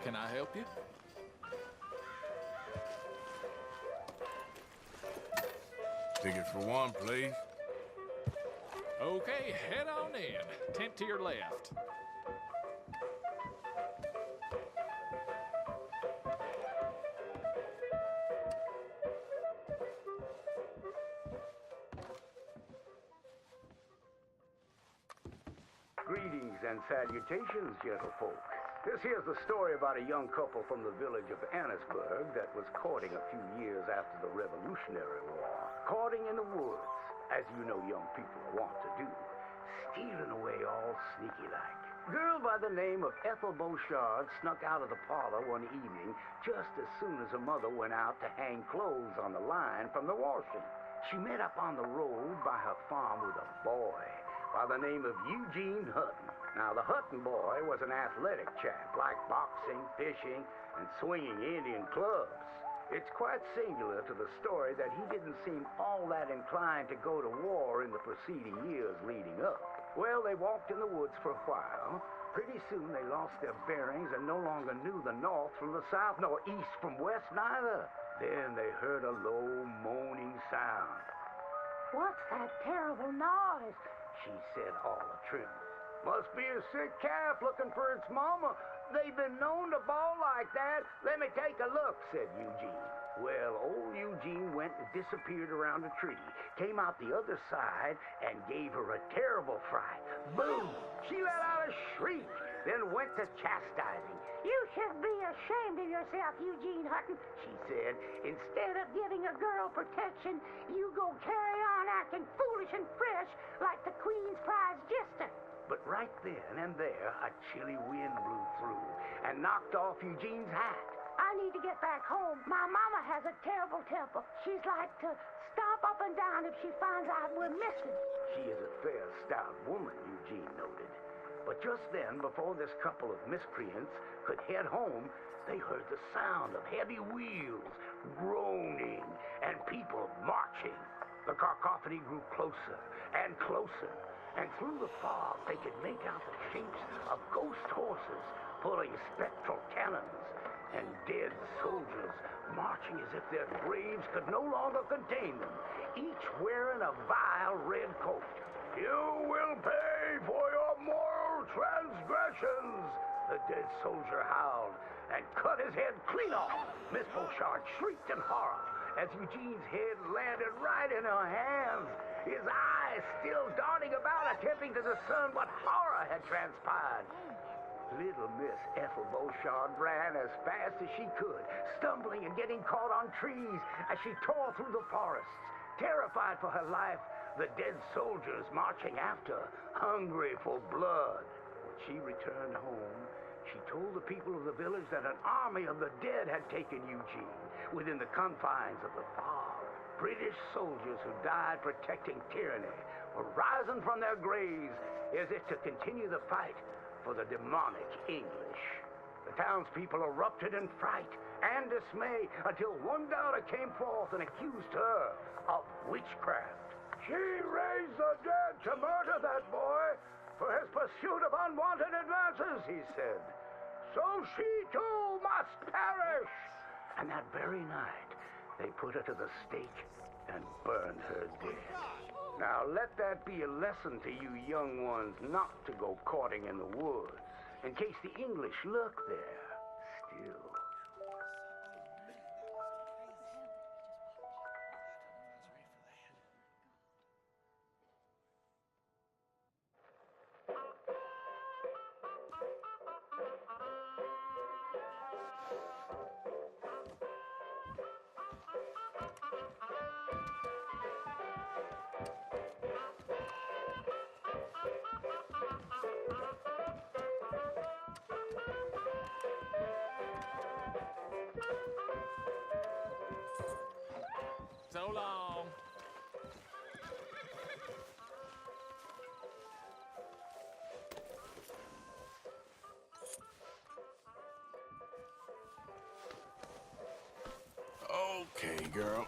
Can I help you? Ticket for one, please. Okay, head on in. Tent to your left. Greetings and salutations, gentlefolk. This here's the story about a young couple from the village of Annisburg that was courting a few years after the Revolutionary War. Courting in the woods, as you know young people are wont to do. Stealing away all sneaky-like. Girl by the name of Ethel Beauchard snuck out of the parlor one evening just as soon as her mother went out to hang clothes on the line from the washing. She met up on the road by her farm with a boy by the name of Eugene Hutton. Now, the Hutton boy was an athletic chap, liked boxing, fishing, and swinging Indian clubs. It's quite singular to the story that he didn't seem all that inclined to go to war in the preceding years leading up. Well, they walked in the woods for a while. Pretty soon they lost their bearings and no longer knew the north from the south, nor east from west neither. Then they heard a low moaning sound. "What's that terrible noise?" She said all the truth. "Must be a sick calf looking for its mama. They've been known to bawl like that. Let me take a look," said Eugene. Well, old Eugene went and disappeared around a tree, came out the other side, and gave her a terrible fright. Boom! She let out a shriek, then went to chastising. "You should be ashamed of yourself, Eugene Hutton," she said. "Instead of giving a girl protection, you go carry on acting foolish and fresh like the Queen's prize jester." But right then and there, a chilly wind blew through and knocked off Eugene's hat. "I need to get back home. My mama has a terrible temper. She's like to stomp up and down if she finds out we're missing." She is a fair, stout woman, Eugene noted. But just then, before this couple of miscreants could head home, they heard the sound of heavy wheels, groaning, and people marching. The cacophony grew closer and closer, and through the fog they could make out the shapes of ghost horses pulling spectral cannons, and dead soldiers marching as if their graves could no longer contain them, each wearing a vile red coat. "You will pay for your moral transgressions," the dead soldier howled, and cut his head clean off. Miss Beauchard shrieked in horror as Eugene's head landed right in her hands, his eyes still darting about, attempting to discern what horror had transpired. Little Miss Ethel Beauchard ran as fast as she could, stumbling and getting caught on trees as she tore through the forests, terrified for her life, the dead soldiers marching after, hungry for blood. When she returned home, she told the people of the village that an army of the dead had taken Eugene within the confines of the fog. British soldiers who died protecting tyranny were rising from their graves as if to continue the fight for the demonic English. The townspeople erupted in fright and dismay until one doubter came forth and accused her of witchcraft. "She raised the dead to murder that boy for his pursuit of unwanted advances," he said. "So she too must perish." And that very night, they put her to the stake and burned her dead. Now let that be a lesson to you young ones not to go courting in the woods, in case the English lurk there still. So long. Okay, girl.